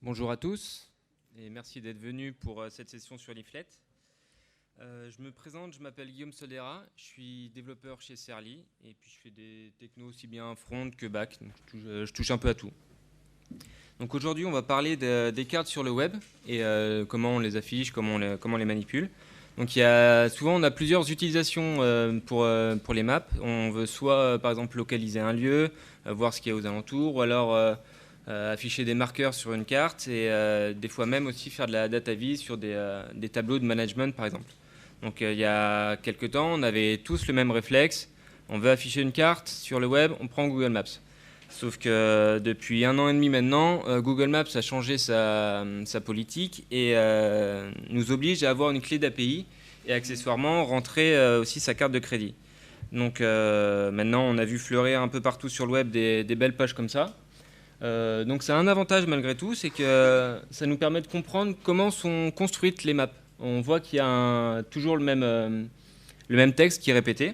Bonjour à tous et merci d'être venus pour cette session sur Leaflet. Je me présente, je m'appelle Guillaume Solera, je suis développeur chez Serly et puis je fais des technos aussi bien front que back, donc je touche un peu à tout. Donc aujourd'hui on va parler des cartes sur le web et comment on les affiche, comment on les manipule. Donc souvent on a plusieurs utilisations pour les maps. On veut soit par exemple localiser un lieu, voir ce qu'il y a aux alentours, ou alors afficher des marqueurs sur une carte et des fois même aussi faire de la data vis sur des tableaux de management par exemple. Donc il y a quelques temps, on avait tous le même réflexe. On veut afficher une carte sur le web, on prend Google Maps. Sauf que depuis 1 an et demi maintenant, Google Maps a changé sa politique et nous oblige à avoir une clé d'API et accessoirement rentrer aussi sa carte de crédit. Donc maintenant, on a vu fleurir un peu partout sur le web des belles pages comme ça. Donc ça a un avantage malgré tout, c'est que ça nous permet de comprendre comment sont construites les maps. On voit qu'il y a toujours le même texte qui est répété.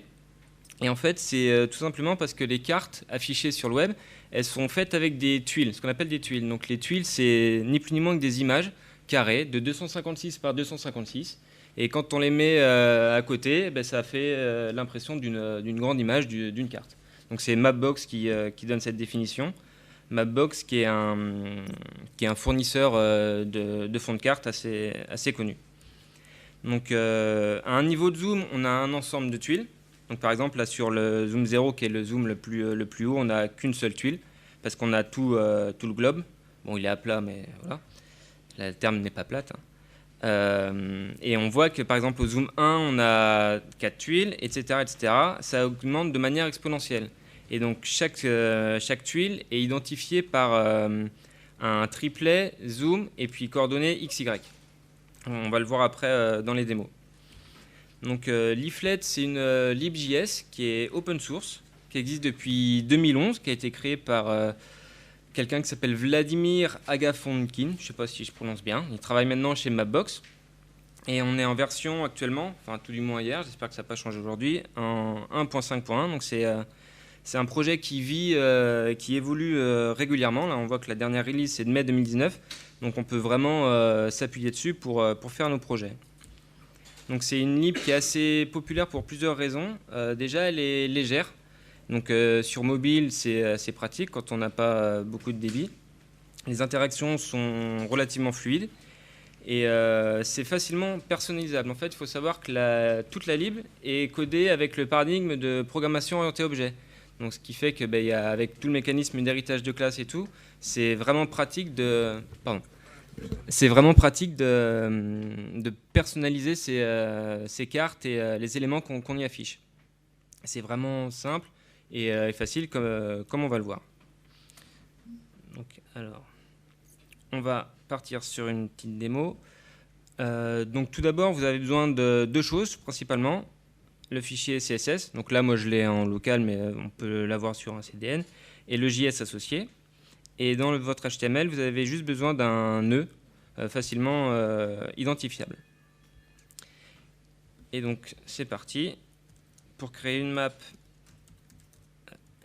Et en fait, c'est tout simplement parce que les cartes affichées sur le web, elles sont faites avec des tuiles, ce qu'on appelle des tuiles. Donc les tuiles, c'est ni plus ni moins que des images carrées de 256 par 256. Et quand on les met à côté, ça fait l'impression d'une grande image d'une carte. Donc c'est Mapbox qui donne cette définition. Mapbox qui est un fournisseur de fonds de cartes assez connu. Donc à un niveau de zoom, on a un ensemble de tuiles. Donc par exemple, là sur le zoom 0, qui est le zoom le plus haut, on n'a qu'une seule tuile, parce qu'on a tout le globe. Bon, il est à plat, mais voilà. La terme n'est pas plate. Et on voit que par exemple au zoom 1, on a 4 tuiles, etc., etc. Ça augmente de manière exponentielle. Et donc chaque tuile est identifiée par un triplet, zoom, et puis coordonnées XY. On va le voir après dans les démos. Donc Leaflet, c'est une libJS qui est open source, qui existe depuis 2011, qui a été créée par quelqu'un qui s'appelle Vladimir Agafonkin, je ne sais pas si je prononce bien. Il travaille maintenant chez Mapbox. Et on est en version actuellement, enfin tout du moins hier, j'espère que ça n'a pas changé aujourd'hui, en 1.5.1. Donc c'est un projet qui qui évolue régulièrement. Là, on voit que la dernière release, c'est de mai 2019. Donc on peut vraiment s'appuyer dessus pour faire nos projets. Donc c'est une lib qui est assez populaire pour plusieurs raisons. Déjà, elle est légère. Donc sur mobile, c'est assez pratique quand on n'a pas beaucoup de débit. Les interactions sont relativement fluides. Et c'est facilement personnalisable. En fait, il faut savoir que toute la lib est codée avec le paradigme de programmation orientée objet. Donc, ce qui fait que, avec tout le mécanisme d'héritage de classe et tout, c'est vraiment pratique de personnaliser ces cartes et les éléments qu'on y affiche. C'est vraiment simple et facile comme on va le voir. Donc, alors, on va partir sur une petite démo. Donc tout d'abord, vous avez besoin de deux choses principalement. Le fichier CSS, donc là moi je l'ai en local mais on peut l'avoir sur un CDN, et le JS associé. Et dans votre HTML, vous avez juste besoin d'un nœud facilement identifiable. Et donc c'est parti. Pour créer une map,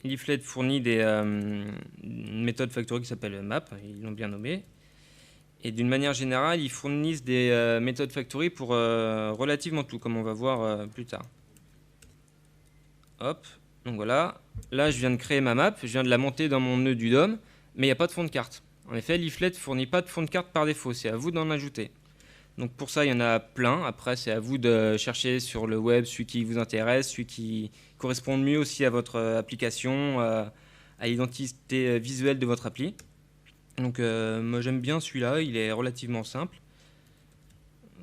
Leaflet fournit une méthode factory qui s'appelle map, ils l'ont bien nommé. Et d'une manière générale, ils fournissent des méthodes factory pour relativement tout, comme on va voir plus tard. Hop, donc voilà. Là, je viens de créer ma map, je viens de la monter dans mon nœud du DOM, mais il n'y a pas de fond de carte. En effet, Leaflet ne fournit pas de fond de carte par défaut, c'est à vous d'en ajouter. Donc pour ça, il y en a plein. Après, c'est à vous de chercher sur le web celui qui vous intéresse, celui qui correspond mieux aussi à votre application, à l'identité visuelle de votre appli. Donc moi j'aime bien celui-là, il est relativement simple.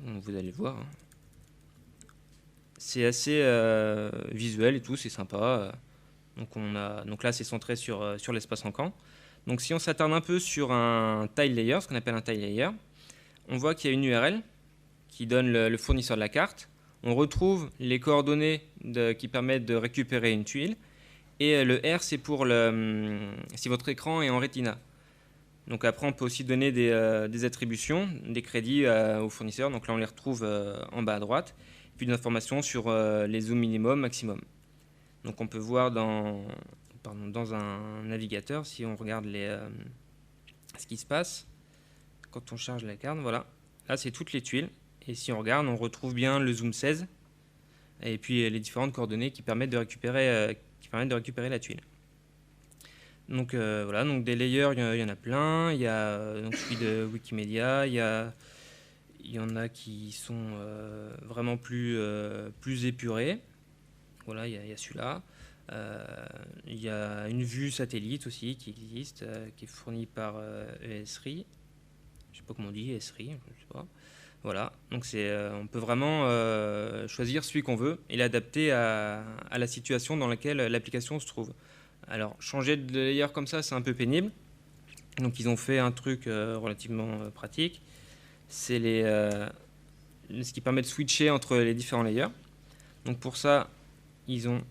Vous allez le voir. C'est assez visuel et tout, c'est sympa. Donc là c'est centré sur l'espace en camp. Donc si on s'attarde un peu sur un tile layer, ce qu'on appelle un tile layer, on voit qu'il y a une URL qui donne le fournisseur de la carte. On retrouve les coordonnées qui permettent de récupérer une tuile. Et le R, c'est pour si votre écran est en Retina. Donc après, on peut aussi donner des attributions, des crédits aux fournisseurs. Donc là, on les retrouve en bas à droite. Puis des informations sur les zooms minimum, maximum. Donc on peut voir dans un navigateur, si on regarde ce qui se passe. quand on charge la carte, voilà. Là, c'est toutes les tuiles. Et si on regarde, on retrouve bien le zoom 16 et puis les différentes coordonnées qui permettent de récupérer la tuile. Donc voilà, donc des layers, il y en a plein. Il y a donc celui de Wikimedia, il y en a qui sont vraiment plus épurés. Voilà, il y a celui-là. Il y a une vue satellite aussi qui existe, qui est fournie par ESRI. Je sais pas comment on dit, ESRI, je sais pas. Voilà, donc on peut vraiment choisir celui qu'on veut et l'adapter à la situation dans laquelle l'application se trouve. Alors, changer de layer comme ça, c'est un peu pénible. Donc, ils ont fait un truc relativement pratique. C'est ce qui permet de switcher entre les différents layers. Donc, pour ça, ils ont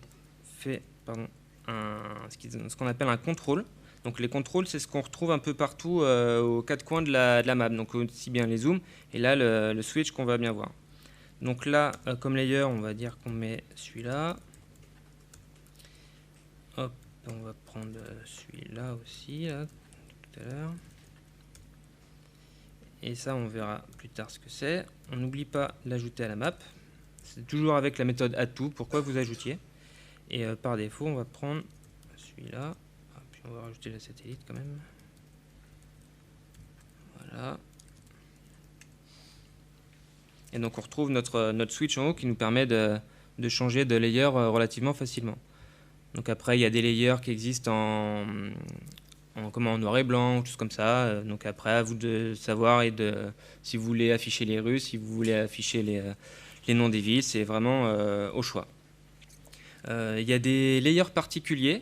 fait ce qu'on appelle un contrôle. Donc, les contrôles, c'est ce qu'on retrouve un peu partout aux quatre coins de la map. Donc, aussi bien les zooms et là, le switch qu'on va bien voir. Donc là, comme layer, on va dire qu'on met celui-là. Hop. On va prendre celui-là aussi, là, tout à l'heure. Et ça, on verra plus tard ce que c'est. On n'oublie pas l'ajouter à la map. C'est toujours avec la méthode addTo, pourquoi vous ajoutiez. Et par défaut, on va prendre celui-là. Puis on va rajouter la satellite quand même. Voilà. Et donc on retrouve notre switch en haut qui nous permet de changer de layer relativement facilement. Donc après, il y a des layers qui existent en noir et blanc, ou tout comme ça. Donc après, à vous de savoir si vous voulez afficher les rues, si vous voulez afficher les noms des villes, c'est vraiment au choix. Il y a des layers particuliers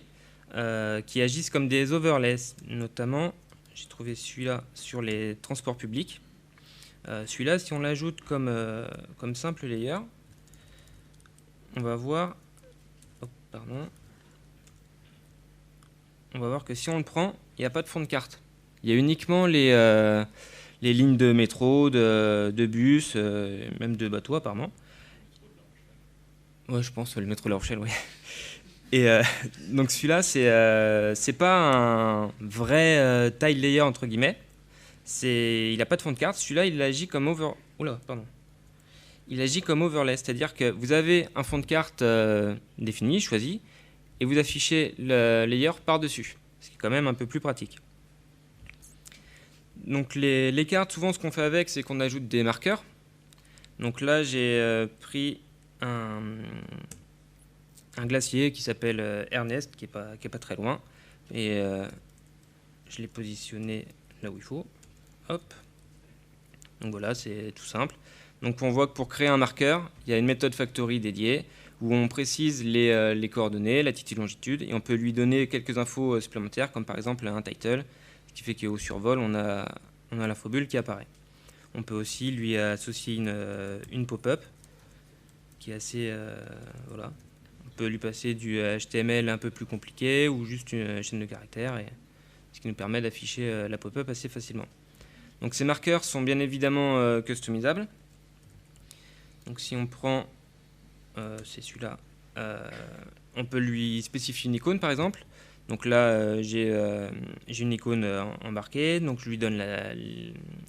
qui agissent comme des overlays. Notamment, j'ai trouvé celui-là sur les transports publics. Celui-là, si on l'ajoute comme simple layer, on va voir... Oh, pardon. On va voir que si on le prend, il n'y a pas de fond de carte. Il y a uniquement les lignes de métro, de bus, même de bateaux apparemment. Ouais, je pense, le métro La Rochelle, oui. Et donc celui-là, c'est pas un vrai tile layer entre guillemets. Il n'a pas de fond de carte. Celui-là, il agit comme Il agit comme overlay, c'est-à-dire que vous avez un fond de carte défini, choisi, et vous affichez le layer par-dessus, ce qui est quand même un peu plus pratique. Donc les cartes, souvent ce qu'on fait avec, c'est qu'on ajoute des marqueurs. Donc là, j'ai pris un glacier qui s'appelle Ernest, qui est pas très loin, et je l'ai positionné là où il faut. Hop. Donc voilà, c'est tout simple. Donc on voit que pour créer un marqueur, il y a une méthode factory dédiée, où on précise les coordonnées, latitude, longitude, et on peut lui donner quelques infos supplémentaires, comme par exemple un title, ce qui fait qu'au survol, on a l'infobulle qui apparaît. On peut aussi lui associer une pop-up, qui est assez... voilà. On peut lui passer du HTML un peu plus compliqué, ou juste une chaîne de caractères, ce qui nous permet d'afficher la pop-up assez facilement. Donc ces marqueurs sont bien évidemment customisables. Donc si on prend... c'est celui-là. On peut lui spécifier une icône par exemple. Donc là j'ai une icône embarquée, donc je lui donne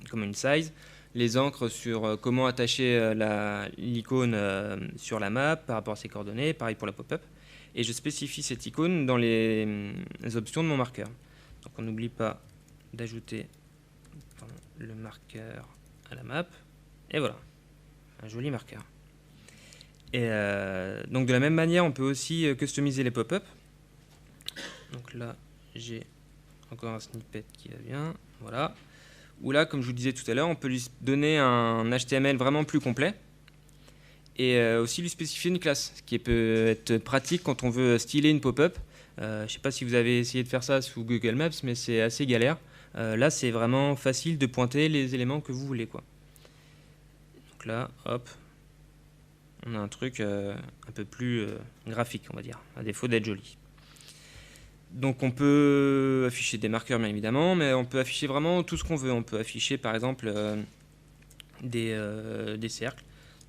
comme une size, les encres sur comment attacher l'icône sur la map par rapport à ses coordonnées, pareil pour la pop-up. Et je spécifie cette icône dans les options de mon marqueur. Donc on n'oublie pas d'ajouter le marqueur à la map. Et voilà, un joli marqueur. Et donc de la même manière, on peut aussi customiser les pop-up. Donc là, j'ai encore un snippet qui va bien. Voilà. Ou là, comme je vous disais tout à l'heure, on peut lui donner un HTML vraiment plus complet. Et aussi lui spécifier une classe, ce qui peut être pratique quand on veut styler une pop-up. Je ne sais pas si vous avez essayé de faire ça sous Google Maps, mais c'est assez galère. Là, c'est vraiment facile de pointer les éléments que vous voulez, quoi. Donc là, hop, on a un truc un peu plus graphique, on va dire, à défaut d'être joli. Donc on peut afficher des marqueurs, bien évidemment, mais on peut afficher vraiment tout ce qu'on veut. On peut afficher, par exemple, des cercles.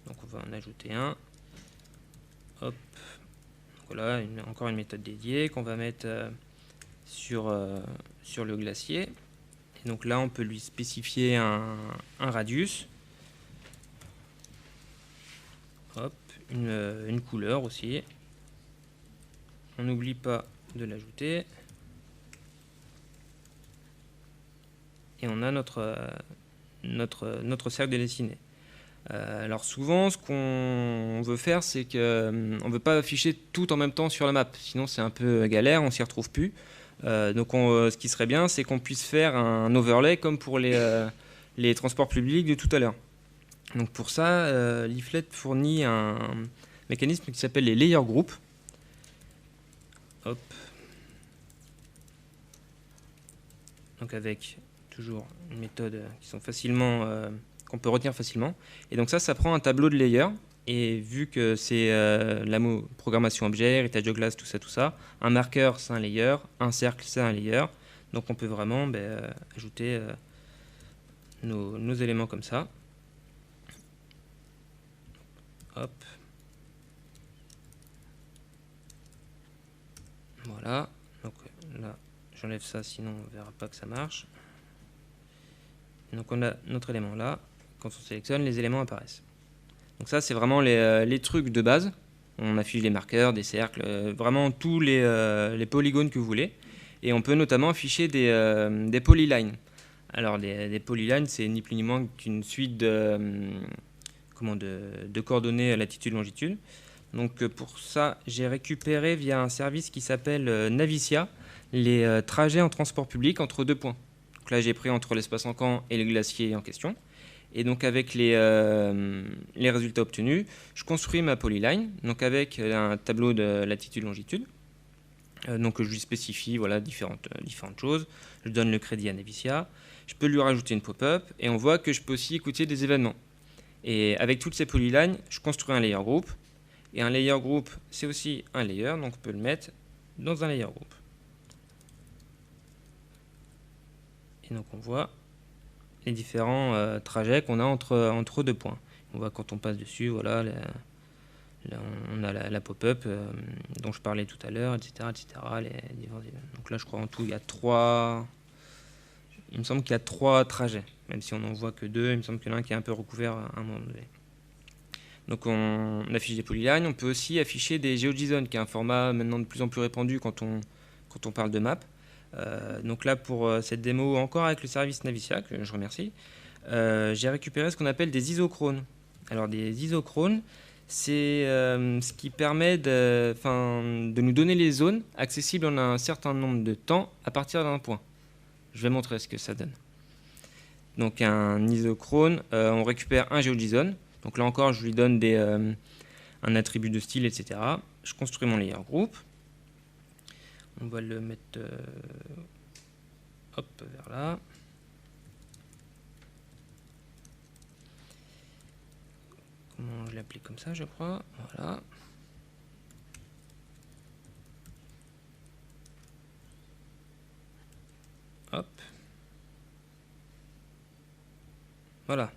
Donc on va en ajouter un. Hop. Voilà, encore une méthode dédiée qu'on va mettre sur le glacier. Et donc là, on peut lui spécifier un radius. Hop, une couleur aussi. On n'oublie pas de l'ajouter. Et on a notre cercle de dessiné. Alors souvent, ce qu'on veut faire, c'est qu'on ne veut pas afficher tout en même temps sur la map. Sinon, c'est un peu galère, on s'y retrouve plus. Donc ce qui serait bien, c'est qu'on puisse faire un overlay comme pour les transports publics de tout à l'heure. Donc pour ça, Leaflet fournit un mécanisme qui s'appelle les layer groups. Hop. Donc avec toujours une méthode qui sont facilement, qu'on peut retenir facilement. Et donc ça prend un tableau de layer. Et vu que c'est la programmation objet, héritage de classe, tout ça, un marqueur c'est un layer, un cercle c'est un layer. Donc on peut vraiment ajouter nos éléments comme ça. Hop. Voilà. Donc là, j'enlève ça, sinon on ne verra pas que ça marche. Donc on a notre élément là. Quand on sélectionne, les éléments apparaissent. Donc ça, c'est vraiment les trucs de base. On affiche des marqueurs, des cercles, vraiment tous les polygones que vous voulez. Et on peut notamment afficher des polylines. Alors des polylines, c'est ni plus ni moins qu'une suite de coordonnées latitude-longitude. Donc pour ça, j'ai récupéré via un service qui s'appelle Navicia les trajets en transport public entre deux points. Donc là, j'ai pris entre l'espace en camp et le glacier en question. Et donc avec les résultats obtenus, je construis ma polyline, donc avec un tableau de latitude-longitude. Donc je lui spécifie voilà, différentes choses. Je donne le crédit à Navicia. Je peux lui rajouter une pop-up et on voit que je peux aussi écouter des événements. Et avec toutes ces polylines, je construis un layer group. Et un layer group, c'est aussi un layer, donc on peut le mettre dans un layer group. Et donc on voit les différents trajets qu'on a entre deux points. On voit quand on passe dessus, voilà, là, on a la pop-up dont je parlais tout à l'heure, etc. Donc là, je crois en tout, il y a 3... Il me semble qu'il y a 3 trajets, même si on n'en voit que 2, il me semble qu'il y en a un qui est un peu recouvert à un moment donné. Donc on affiche des polylines, on peut aussi afficher des GeoJSON, qui est un format maintenant de plus en plus répandu quand on parle de map. Donc là, pour cette démo, encore avec le service Navicia, que je remercie, j'ai récupéré ce qu'on appelle des isochrones. Alors des isochrones, c'est ce qui permet de nous donner les zones accessibles en un certain nombre de temps à partir d'un point. Je vais montrer ce que ça donne. Donc un isochrone, on récupère un GeoJSON. Donc là encore, je lui donne un attribut de style, etc. Je construis mon layer group. On va le mettre hop, vers là. Comment je l'applique comme ça, je crois. Voilà. Hop. Voilà.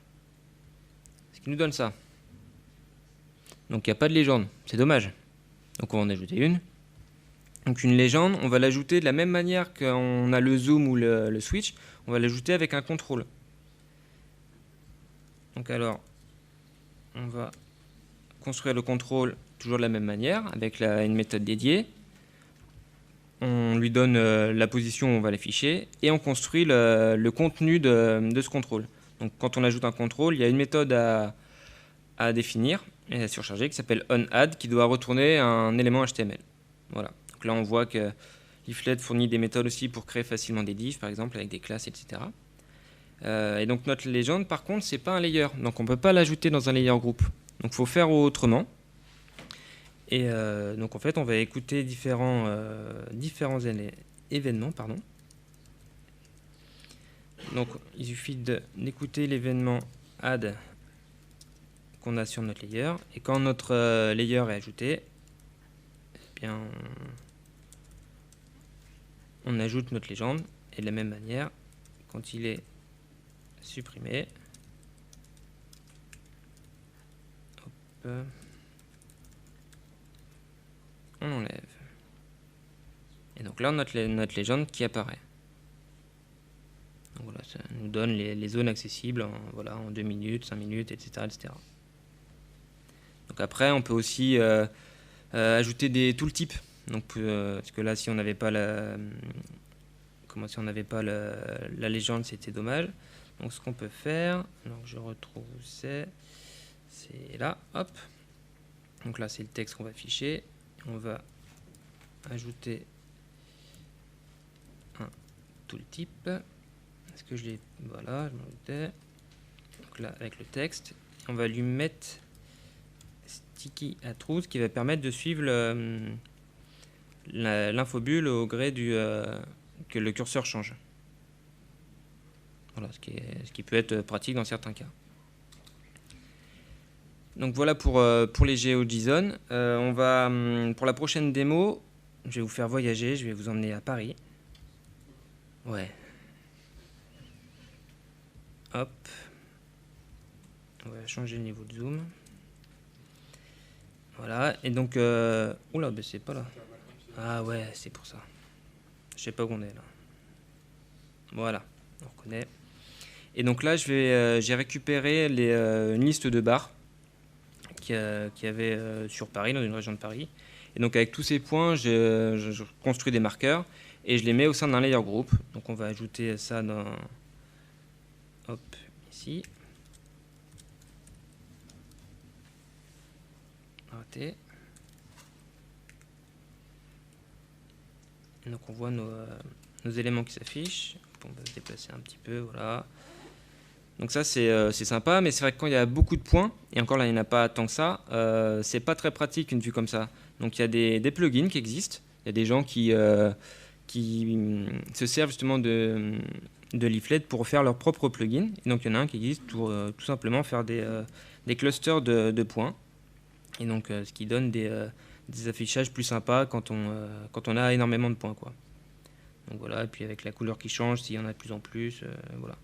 Ce qui nous donne ça. Donc il n'y a pas de légende. C'est dommage. Donc on va en ajouter une. Donc une légende, on va l'ajouter de la même manière qu'on a le zoom ou le switch. On va l'ajouter avec un contrôle. Donc alors, on va construire le contrôle toujours de la même manière, avec une méthode dédiée. On lui donne la position où on va l'afficher, et on construit le contenu de ce contrôle. Donc quand on ajoute un contrôle, il y a une méthode à définir et à surcharger qui s'appelle onAdd, qui doit retourner un élément HTML. Voilà. Donc là, on voit que Leaflet fournit des méthodes aussi pour créer facilement des divs, par exemple, avec des classes, etc. Et donc notre légende, par contre, c'est pas un layer. Donc on ne peut pas l'ajouter dans un layer group. Donc il faut faire autrement. Et donc en fait, on va écouter différents événements. Pardon. Donc il suffit d'écouter l'événement add qu'on a sur notre layer. Et quand notre layer est ajouté, eh bien, on ajoute notre légende. Et de la même manière, quand il est supprimé, hop, on enlève. Et donc là, on a notre légende qui apparaît. Donc Voilà, ça nous donne les zones accessibles en 2 minutes, 5 minutes, etc., etc. Donc après, on peut aussi ajouter des tooltips. Donc, parce que là, si on n'avait pas la légende, c'était dommage. Donc ce qu'on peut faire, donc je retrouve où c'est là, hop. Donc là, c'est le texte qu'on va afficher. On va ajouter un tooltip. Est-ce que je l'ai... Voilà, je m'en doutais. Donc là, avec le texte, on va lui mettre sticky at root qui va permettre de suivre l'infobulle au gré que le curseur change. Voilà, ce qui peut être pratique dans certains cas. Donc voilà pour les GeoJSON. Pour la prochaine démo, je vais vous faire voyager, je vais vous emmener à Paris. Ouais. Hop. On va changer le niveau de zoom. Voilà, et donc... Oula, ben c'est pas là. Ah ouais, c'est pour ça. Je sais pas où on est là. Voilà, on reconnaît. Et donc là, j'ai récupéré une liste de bars qu'il y avait sur Paris, dans une région de Paris. Et donc avec tous ces points, je construis des marqueurs et je les mets au sein d'un layer group. Donc on va ajouter ça dans... Hop, ici. Raté. Donc on voit nos éléments qui s'affichent. On va se déplacer un petit peu, voilà. Donc ça c'est sympa, mais c'est vrai que quand il y a beaucoup de points, et encore là il n'y en a pas tant que ça, c'est pas très pratique une vue comme ça. Donc il y a des plugins qui existent, il y a des gens qui se servent justement de Leaflet pour faire leur propre plugin. Et donc il y en a un qui existe pour tout simplement faire des clusters de points. Et donc ce qui donne des affichages plus sympas quand on a énormément de points, quoi. Donc voilà, et puis avec la couleur qui change, s'il y en a de plus en plus, voilà.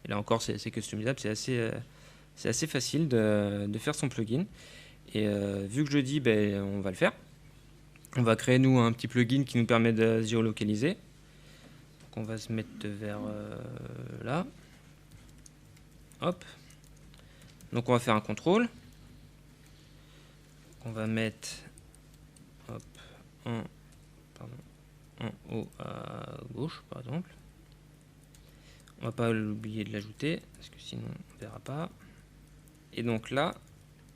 Et là encore, c'est customisable, c'est assez facile de faire son plugin. Et vu que je dis, ben, on va le faire. On va créer, nous, un petit plugin qui nous permet de se géolocaliser. Donc on va se mettre vers là. Hop. Donc on va faire un contrôle. On va mettre hop, en haut à gauche, par exemple. On va pas oublier de l'ajouter, parce que sinon on ne verra pas. Et donc là,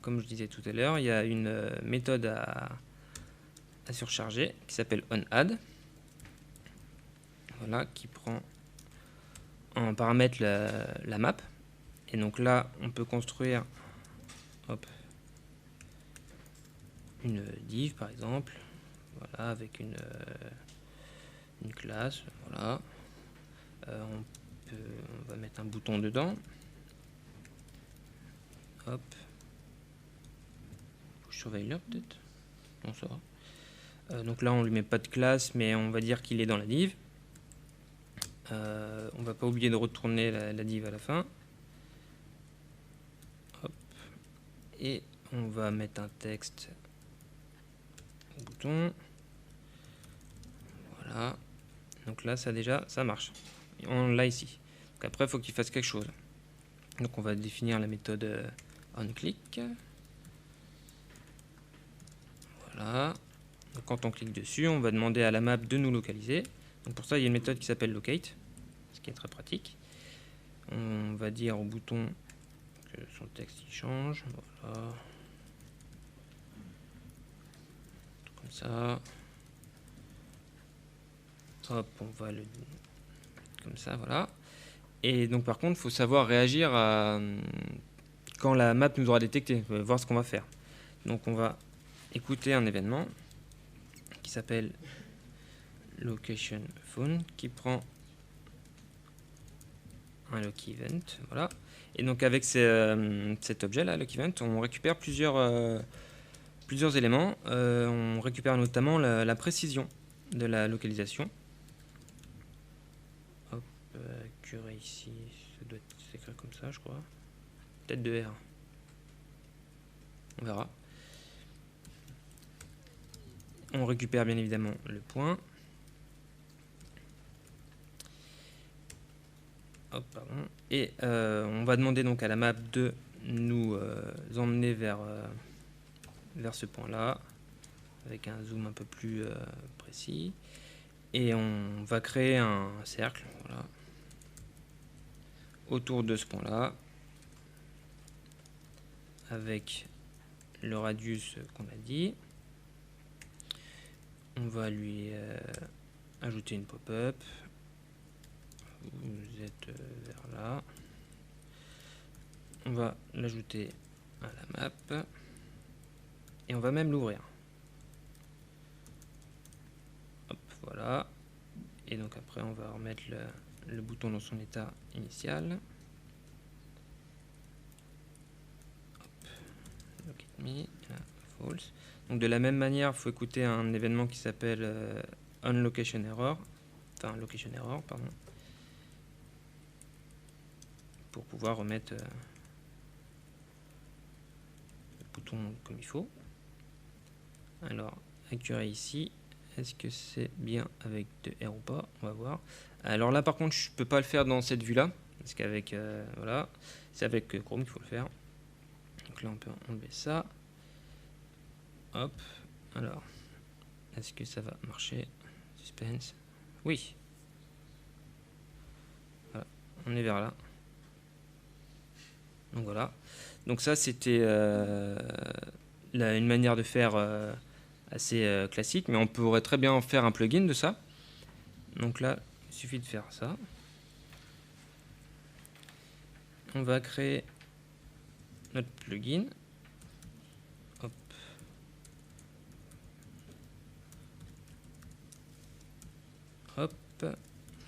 comme je disais tout à l'heure, il y a une méthode à surcharger qui s'appelle onAdd. Voilà, qui prend en paramètre la map. Et donc là, on peut construire hop, une div par exemple, voilà, avec une classe, voilà. On va mettre un bouton dedans. Hop. Je surveille là peut-être. Non, ça va. Donc là, on lui met pas de classe, mais on va dire qu'il est dans la div. On va pas oublier de retourner la div à la fin. Hop. Et on va mettre un texte au bouton. Voilà. Donc là, ça marche. On l'a ici. Donc après, il faut qu'il fasse quelque chose. Donc on va définir la méthode onClick. Voilà. Donc quand on clique dessus, on va demander à la map de nous localiser. Donc pour ça, il y a une méthode qui s'appelle locate, ce qui est très pratique. On va dire au bouton que son texte il change. Voilà. Comme ça. Hop, on va le comme ça, voilà. Et donc par contre, il faut savoir réagir quand la map nous aura détecté, voir ce qu'on va faire. Donc on va écouter un événement qui s'appelle location phone, qui prend un lock event, voilà. Et donc avec cet objet là, lock event, on récupère plusieurs éléments. On récupère notamment la précision de la localisation. Hop, curé ici, ça doit s'écrire comme ça, je crois. Peut-être de R. On verra. On récupère bien évidemment le point. Hop, pardon. Et on va demander donc à la map de nous emmener vers ce point-là, avec un zoom un peu plus précis. Et on va créer un cercle, voilà, autour de ce point-là, avec le radius qu'on a dit. On va lui ajouter une pop-up. Vous êtes vers là. On va l'ajouter à la map. Et on va même l'ouvrir. Hop, voilà. Et donc après, on va remettre le bouton dans son état initial. Hop. Look at me. Là, false. Donc de la même manière, il faut écouter un événement qui s'appelle onLocation error. Enfin, location error, pardon. Pour pouvoir remettre le bouton comme il faut. Alors, accuré ici. Est-ce que c'est bien avec de R ou pas? On va voir. Alors là, par contre, je ne peux pas le faire dans cette vue-là. Parce qu'avec, voilà, c'est avec Chrome qu'il faut le faire. Donc là, on peut enlever ça. Hop. Alors, est-ce que ça va marcher? Suspense. Oui. Voilà, on est vers là. Donc voilà. Donc ça, c'était une manière de faire assez classique, mais on pourrait très bien en faire un plugin de ça. Donc là, il suffit de faire ça. On va créer notre plugin. Hop. Hop.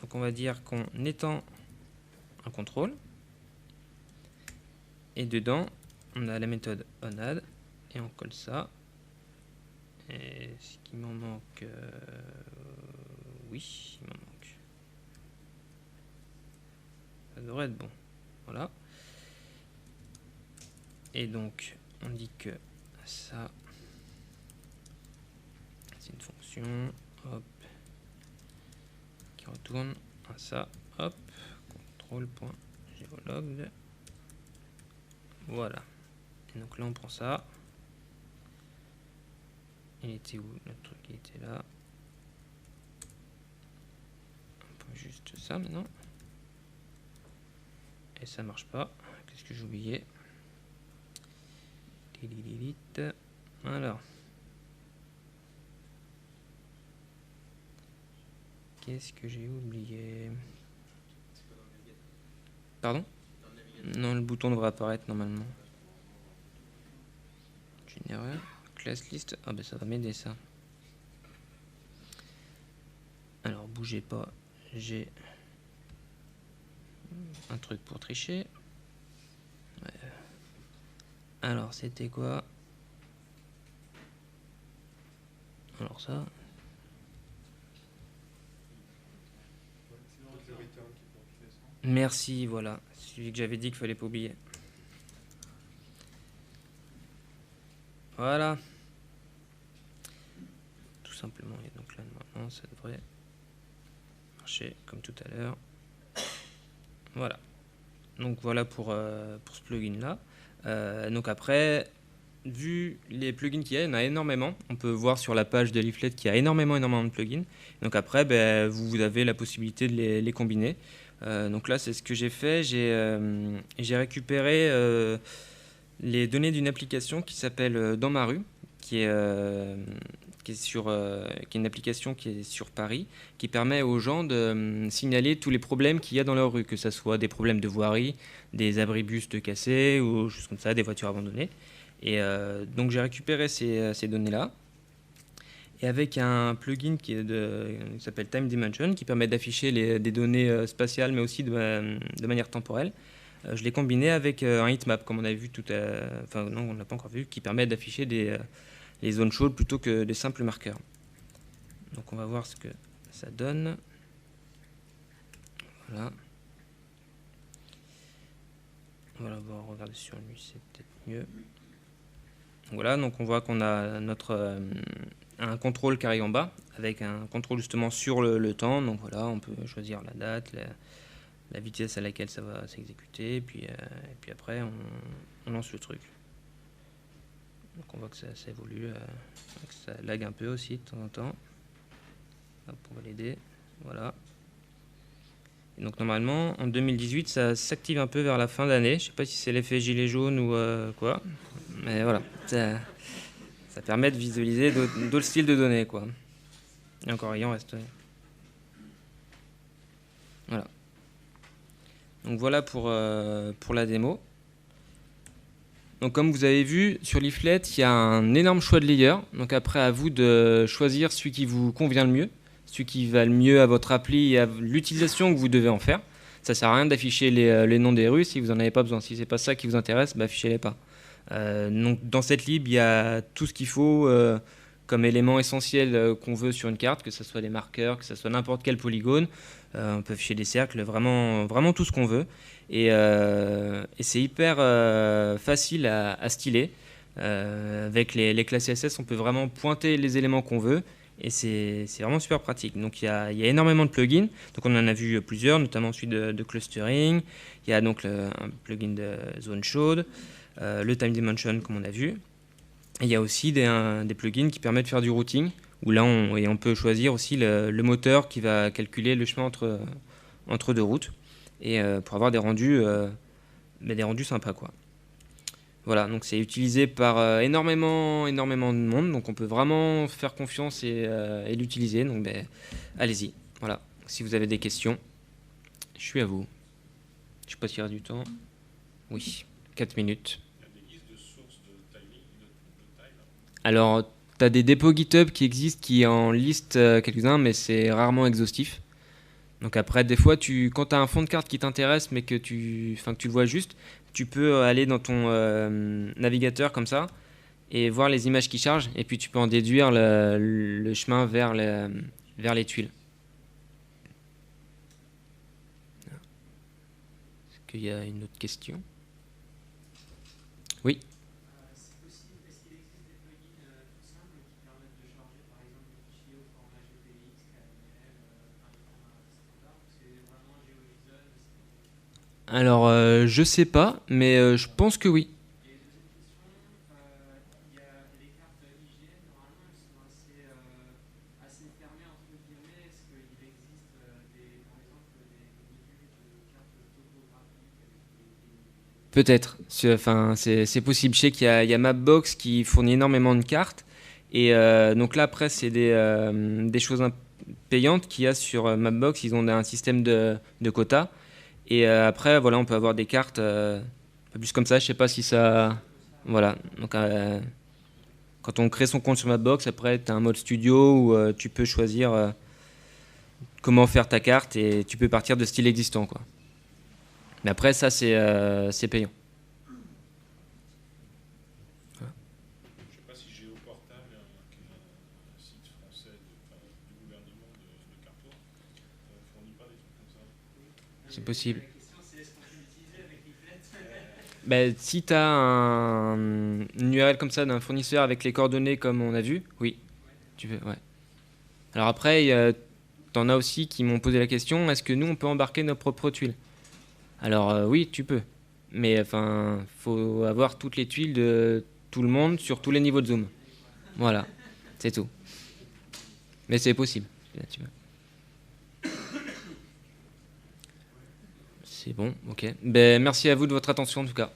Donc on va dire qu'on étend un contrôle. Et dedans, on a la méthode onAdd. Et on colle ça. Et ce qui m'en manque... oui, il m'en manque. Ça devrait être bon. Voilà. Et donc, on dit que ça, c'est une fonction, hop, qui retourne à ça, hop, contrôle.geolog. Voilà. Et donc là, on prend ça. Il était où notre truc? Il était là. On prend juste ça maintenant. Et ça marche pas. Qu'est-ce que j'ai oublié? Alors. Qu'est-ce que j'ai oublié? Pardon? Non, le bouton devrait apparaître normalement. J'ai une erreur. Class list. Ah ben ça va m'aider ça. Alors bougez pas. J'ai un truc pour tricher. Ouais. Alors c'était quoi? Alors ça. Merci, voilà. Celui que j'avais dit qu'il fallait pas oublier. Voilà. Tout simplement. Et donc là, normalement, ça devrait marcher comme tout à l'heure. Voilà. Donc voilà pour ce plugin là. Donc après, vu les plugins qu'il y a, il y en a énormément. On peut voir sur la page de Leaflet qu'il y a énormément de plugins. Donc après, vous avez la possibilité de les combiner. Donc là, c'est ce que j'ai fait. J'ai récupéré les données d'une application qui s'appelle Dans ma rue, qui est une application qui est sur Paris, qui permet aux gens de signaler tous les problèmes qu'il y a dans leur rue, que ce soit des problèmes de voirie, des abribus cassés ou choses comme ça, des voitures abandonnées. Et donc j'ai récupéré ces données-là. Et avec un plugin qui s'appelle Time Dimension, qui permet d'afficher des données spatiales, mais aussi de manière temporelle, je l'ai combiné avec un heatmap, comme on a vu tout à l'heure, enfin non, on n'a pas encore vu, qui permet d'afficher les zones chaudes plutôt que des simples marqueurs. Donc on va voir ce que ça donne. Voilà. On va voir, regarder sur lui, c'est peut-être mieux. Voilà, donc on voit qu'on a un contrôle qui arrive en bas, avec un contrôle justement sur le temps. Donc voilà, on peut choisir la date, la vitesse à laquelle ça va s'exécuter, et puis après on lance le truc. Donc on voit que ça évolue, que ça lag un peu aussi de temps en temps. Hop, on va l'aider, voilà. Et donc normalement en 2018 ça s'active un peu vers la fin d'année, je sais pas si c'est l'effet gilet jaune ou quoi, mais voilà, ça permet de visualiser d'autres styles de données, quoi. Et encore il en reste. Voilà. Donc voilà pour la démo. Donc comme vous avez vu, sur Leaflet, il y a un énorme choix de layers. Donc après, à vous de choisir celui qui vous convient le mieux, celui qui va le mieux à votre appli et à l'utilisation que vous devez en faire. Ça sert à rien d'afficher les noms des rues si vous n'en avez pas besoin. Si c'est pas ça qui vous intéresse, bah, affichez-les pas. Donc dans cette lib, il y a tout ce qu'il faut comme élément essentiel qu'on veut sur une carte, que ce soit des marqueurs, que ce soit n'importe quel polygone. On peut afficher des cercles, vraiment, vraiment tout ce qu'on veut. Et c'est hyper facile à styler. Avec les classes CSS, on peut vraiment pointer les éléments qu'on veut. Et c'est vraiment super pratique. Donc il y a énormément de plugins. Donc on en a vu plusieurs, notamment celui de clustering. Il y a donc un plugin de zone chaude, le time dimension comme on a vu. Et il y a aussi des plugins qui permettent de faire du routing, où là on peut choisir aussi le moteur qui va calculer le chemin entre deux routes, et pour avoir des rendus sympas, quoi. Voilà, donc c'est utilisé par énormément de monde, donc on peut vraiment faire confiance et l'utiliser. Donc allez-y, voilà. Si vous avez des questions, je suis à vous. Je sais pas s'il y aura du temps. Oui, 4 minutes. Alors, tu as des dépôts GitHub qui existent, qui en listent quelques-uns, mais c'est rarement exhaustif. Donc après, des fois, quand tu as un fond de carte qui t'intéresse, mais que tu le vois juste, tu peux aller dans ton navigateur comme ça, et voir les images qui chargent, et puis tu peux en déduire le chemin vers les tuiles. Est-ce qu'il y a une autre question? Oui. Alors, je sais pas, mais je pense que oui. Peut-être. Enfin, c'est possible. Je sais qu'il y a Mapbox qui fournit énormément de cartes. Et donc là, après, c'est des choses payantes qu'il y a sur Mapbox. Ils ont un système de quotas. Et après, voilà, on peut avoir des cartes un peu plus comme ça. Je sais pas si ça... Voilà. Donc, quand on crée son compte sur Mapbox, après, tu as un mode studio où tu peux choisir comment faire ta carte et tu peux partir de style existant, quoi. Mais après, ça, c'est payant. Voilà. Je ne sais pas si Géoportable, qui est un site français du gouvernement de Carrefour, fournit pas des trucs comme ça. C'est possible. Ben, si tu as une URL comme ça d'un fournisseur avec les coordonnées comme on a vu, oui, tu peux, ouais. Alors après, t'en as aussi qui m'ont posé la question, est-ce que nous on peut embarquer nos propres tuiles? Alors oui, tu peux, mais enfin, faut avoir toutes les tuiles de tout le monde sur tous les niveaux de zoom. Voilà, c'est tout. Mais c'est possible. Là, tu vois. C'est bon, ok. Ben, merci à vous de votre attention en tout cas.